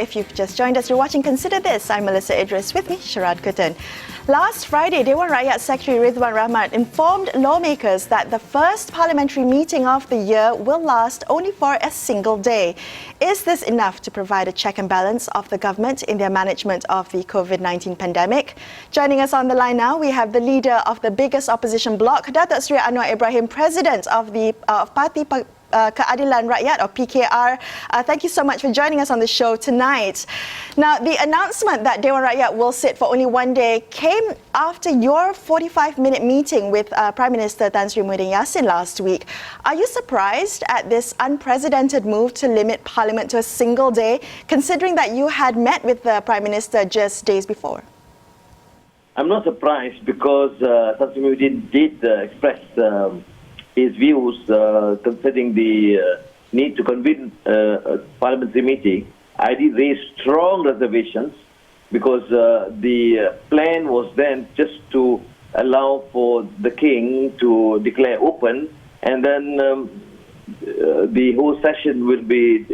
If you've just joined us, you're watching Consider This. I'm Melisa Idris, with me, Sharaad Kuttan. Last Friday, Dewan Rakyat Secretary Riduan Rahmat informed lawmakers that the first parliamentary meeting of the year will last only for a single day. Is this enough to provide a check and balance of the government in their management of the COVID-19 pandemic? Joining us on the line now, we have the leader of the biggest opposition bloc, Datuk Seri Anwar Ibrahim, President of the Parti Keadilan Rakyat, or PKR. Thank you so much for joining us on the show tonight. Now, the announcement that Dewan Rakyat will sit for only one day came after your 45-minute meeting with Prime Minister Tan Sri Muhyiddin Yassin last week. Are you surprised at this unprecedented move to limit Parliament to a single day, considering that you had met with the Prime Minister just days before? I'm not surprised because Tan Sri Muhyiddin did express his views concerning the need to convene a parliamentary meeting. I did raise strong reservations because the plan was then just to allow for the king to declare open, and then the whole session will be,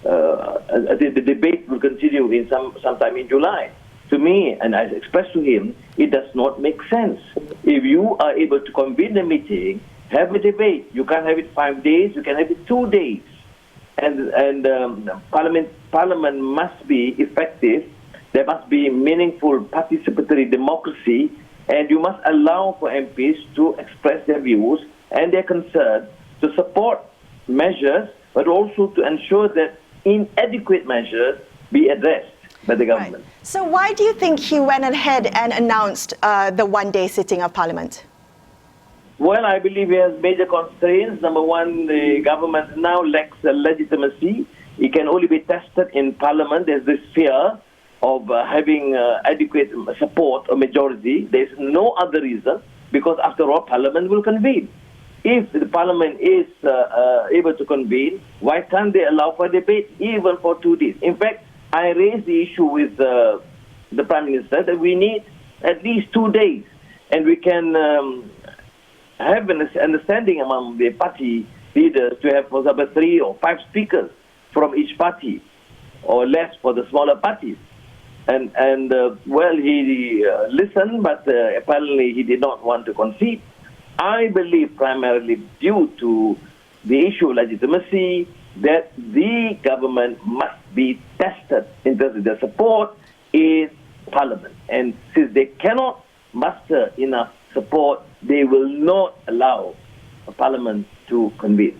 the debate will continue in sometime in July. To me, and I expressed to him, it does not make sense. If you are able to convene a meeting, have a debate, you can't have it 5 days, you can have it 2 days. And Parliament must be effective, there must be meaningful participatory democracy, and you must allow for MPs to express their views and their concerns, to support measures, but also to ensure that inadequate measures be addressed by the government. Right. So why do you think he went ahead and announced the one-day sitting of Parliament? Well, I believe he has major constraints. Number one, the government now lacks legitimacy. It can only be tested in Parliament. There's this fear of having adequate support or majority. There's no other reason, because after all, Parliament will convene. If the Parliament is able to convene, why can't they allow for debate even for 2 days? In fact, I raised the issue with the Prime Minister that we need at least 2 days, and we can have an understanding among the party leaders to have, for example, 3 or 5 speakers from each party, or less for the smaller parties. And well, he listened, but apparently he did not want to concede. I believe primarily due to the issue of legitimacy, that the government must be tested in terms of their support in Parliament. And since they cannot muster enough support, they will not allow Parliament to convene.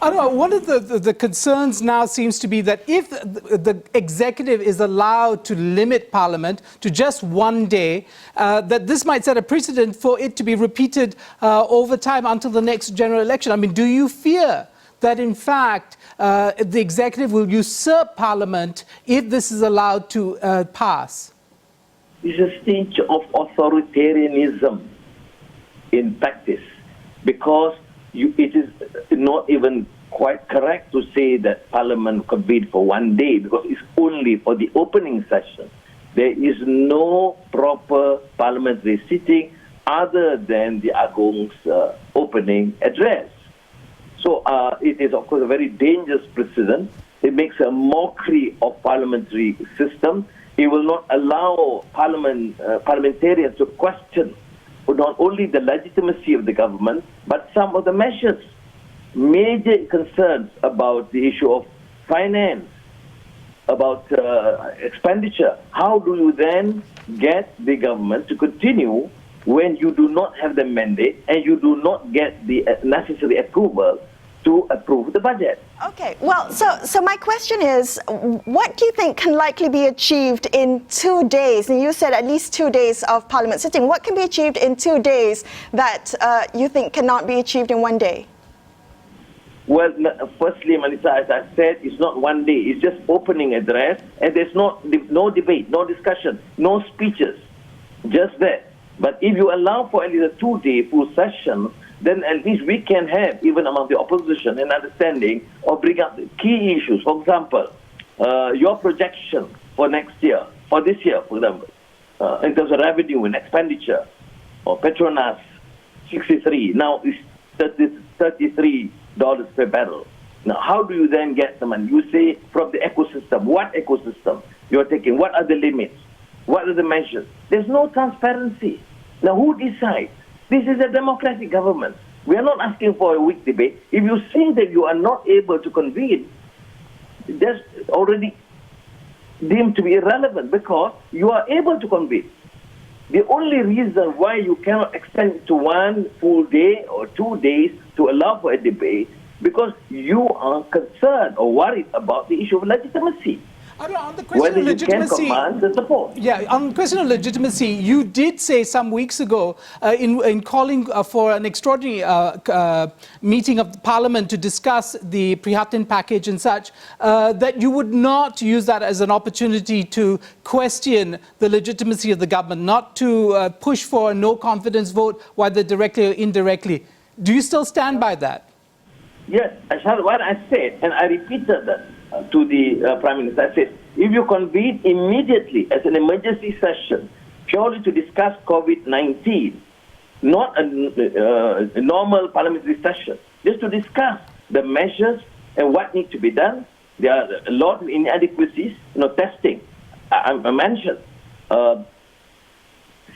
I don't know, one of the concerns now seems to be that if the executive is allowed to limit Parliament to just one day, that this might set a precedent for it to be repeated over time until the next general election. I mean, do you fear that in fact the executive will usurp Parliament if this is allowed to pass? It's a stage of authoritarianism in practice, because it is not even quite correct to say that Parliament convened for 1 day, because it's only for the opening session. There is no proper parliamentary sitting other than the Agong's opening address. So it is, of course, a very dangerous precedent. It makes a mockery of parliamentary system. It will not allow parliamentarians to question not only the legitimacy of the government, but some of the measures. Major concerns about the issue of finance, about expenditure. How do you then get the government to continue when you do not have the mandate and you do not get the necessary approval to approve the budget? Okay, well, so my question is, what do you think can likely be achieved in 2 days? And you said at least 2 days of Parliament sitting. What can be achieved in 2 days that you think cannot be achieved in 1 day? Well, firstly, Melisa, as I said, it's not 1 day. It's just opening address, and there's no debate, no discussion, no speeches, just that. But if you allow for at least a 2-day full session, then at least we can have, even among the opposition, an understanding or bring up the key issues. For example, your projection for next year, for this year, for example, in terms of revenue and expenditure, or Petronas 63, now it's $33 per barrel. Now, how do you then get the money? You say from the ecosystem. ecosystem. What ecosystem you're taking? What are the limits? What are the measures? There's no transparency. Now, who decides? This is a democratic government. We are not asking for a weak debate. If you say that you are not able to convene, that's already deemed to be irrelevant because you are able to convene. The only reason why you cannot extend it to 1 full day or 2 days to allow for a debate because you are concerned or worried about the issue of legitimacy. On the question Whether of legitimacy, you can command the support. Yeah, on the question of legitimacy, you did say some weeks ago in calling for an extraordinary meeting of the Parliament to discuss the Prihatin package and such, that you would not use that as an opportunity to question the legitimacy of the government, not to push for a no confidence vote, whether directly or indirectly. Do you still stand by that? Yes, what I said, and I repeated that to the Prime Minister, I said, if you convene immediately as an emergency session purely to discuss COVID-19, not a normal parliamentary session, just to discuss the measures and what needs to be done. There are a lot of inadequacies, testing. I mentioned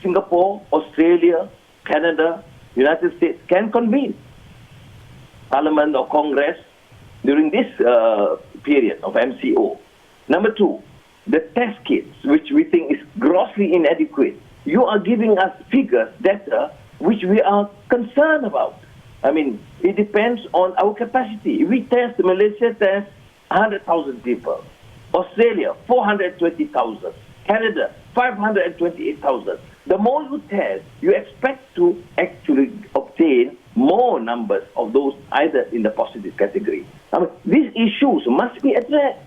Singapore, Australia, Canada, United States can convene Parliament or Congress during this period of MCO. Number 2, the test kits, which we think is grossly inadequate. You are giving us figures, data, which we are concerned about. I mean, it depends on our capacity. We test, Malaysia tests 100,000 people. Australia, 420,000. Canada, 528,000. The more you test, you expect to actually obtain more numbers of those either in the positive category. I mean, these issues must be addressed.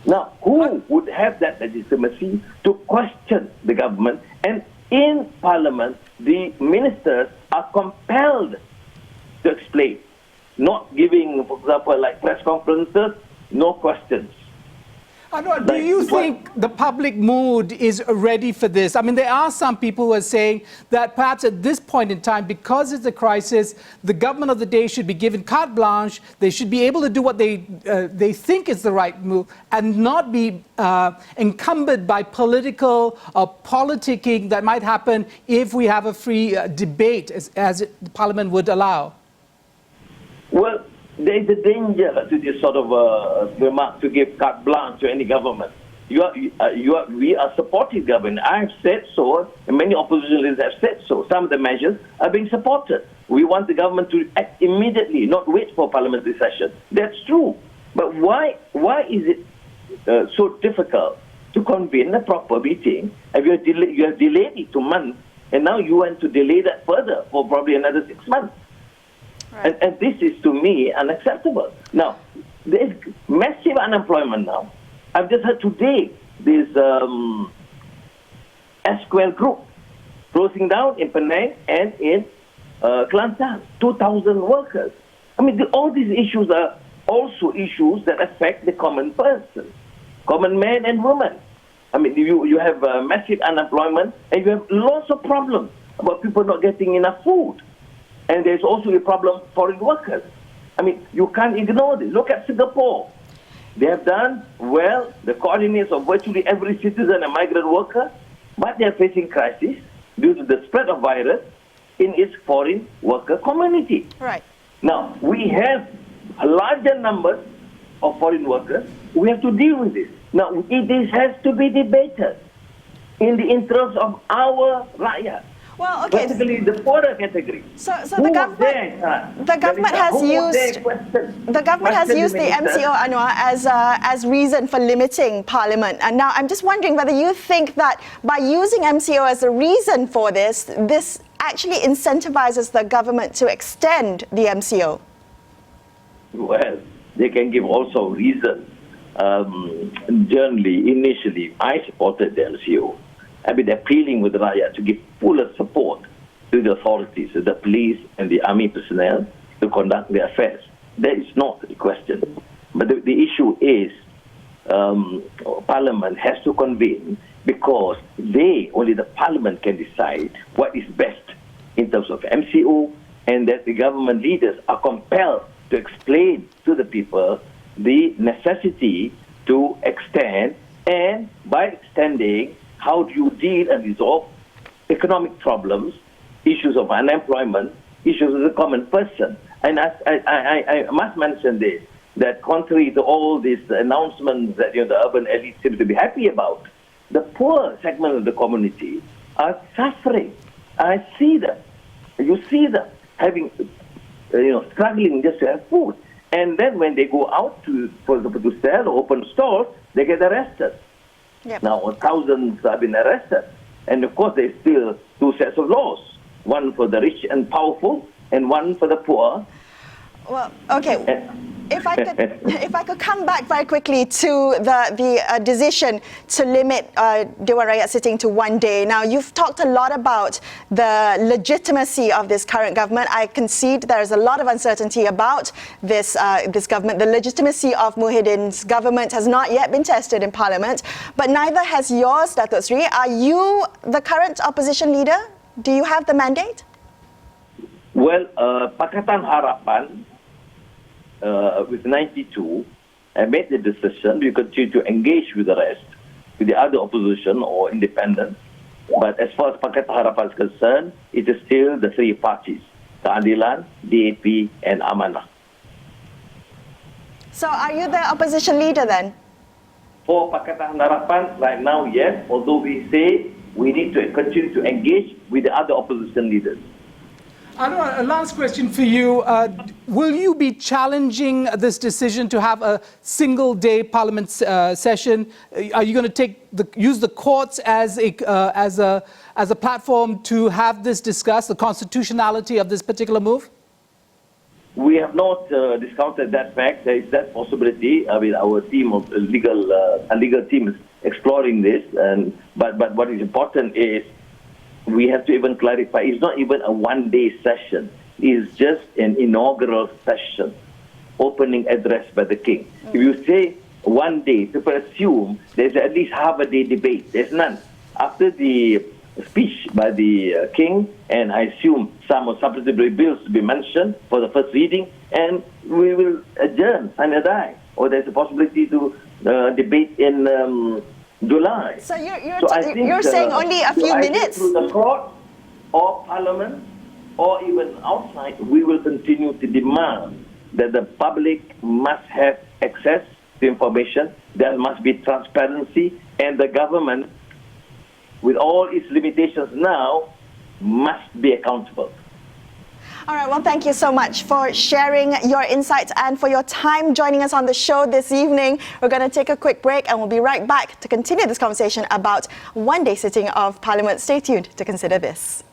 Now, who would have that legitimacy to question the government? And in Parliament, the ministers are compelled to explain, not giving, for example, like press conferences, no questions. Anwar, do you think the public mood is ready for this? I mean, there are some people who are saying that perhaps at this point in time, because it's a crisis, the government of the day should be given carte blanche. They should be able to do what they think is the right move and not be encumbered by political or politicking that might happen if we have a free debate as the Parliament would allow. Well, there is a danger to this sort of remark to give carte blanche to any government. We are supporting government. I have said so, and many opposition leaders have said so. Some of the measures are being supported. We want the government to act immediately, not wait for parliamentary session. That's true. But why is it so difficult to convene a proper meeting? And you have delayed it to months, and now you want to delay that further for probably another 6 months. Right. And this is, to me, unacceptable. Now, there is massive unemployment now. I've just heard today this SQL group closing down in Penang and in Kelantan, 2,000 workers. I mean, all these issues are also issues that affect the common person, common man and woman. I mean, you have massive unemployment and you have lots of problems about people not getting enough food. And there's also a problem for foreign workers. I mean, you can't ignore this. Look at Singapore. They have done well, the coordinates of virtually every citizen and migrant worker, but they are facing crisis due to the spread of virus in its foreign worker community. Right. Now, we have a larger number of foreign workers. We have to deal with this. Now, this has to be debated in the interest of our rakyat. Well, okay. Basically, the poorer category. So the government has used the MCO, Anwar, as reason for limiting Parliament. And now I'm just wondering whether you think that by using MCO as a reason for this actually incentivizes the government to extend the MCO. Well, they can give also reasons. Generally, initially, I supported the MCO. I've been appealing with the Rakyat to give fuller support to the authorities, the police and the army personnel to conduct their affairs. That is not the question. But the issue is Parliament has to convene because only the Parliament can decide what is best in terms of MCO, and that the government leaders are compelled to explain to the people the necessity to extend right standing, how do you deal and resolve economic problems, issues of unemployment, issues of the common person. And I must mention this, that contrary to all these announcements that the urban elite seem to be happy about, the poor segment of the community are suffering. I see them. You see them having, struggling just to have food. And then when they go out for example, to sell or open stores, they get arrested. Yep. Now, thousands have been arrested. And of course, there's still two sets of laws, one for the rich and powerful and one for the poor. Well, okay. If I could come back very quickly to the decision to limit Dewan Rakyat sitting to 1 day. Now, you've talked a lot about the legitimacy of this current government. I concede there is a lot of uncertainty about this government. The legitimacy of Muhyiddin's government has not yet been tested in Parliament, but neither has yours, Datuk Seri. Are you the current opposition leader? Do you have the mandate? Well, Pakatan Harapan, with 92, I made the decision to continue to engage with the rest, with the other opposition or independents. But as far as Pakatan Harapan is concerned, it is still the three parties, Keadilan, DAP and Amanah. So are you the opposition leader then? For Pakatan Harapan, right now, yes, although we say we need to continue to engage with the other opposition leaders. Anwar, a last question for you. Will you be challenging this decision to have a single-day Parliament session? Are you going to use the courts as a platform to have this discussed, the constitutionality of this particular move? We have not discounted that fact. There is that possibility. I mean, our team of legal team is exploring this. But what is important is we have to even clarify, it's not even a one-day session. It's just an inaugural session, opening address by the king. If you say 1 day, people assume there's at least half a day debate. There's none. After the speech by the king, and I assume some supplementary bills to be mentioned for the first reading, and we will adjourn, sign a die. Or there's a possibility to debate in July. So you're saying only a few minutes? Through the court or Parliament or even outside, we will continue to demand that the public must have access to information, there must be transparency, and the government, with all its limitations now, must be accountable. All right, well, thank you so much for sharing your insights and for your time joining us on the show this evening. We're going to take a quick break and we'll be right back to continue this conversation about one-day sitting of Parliament. Stay tuned to consider this.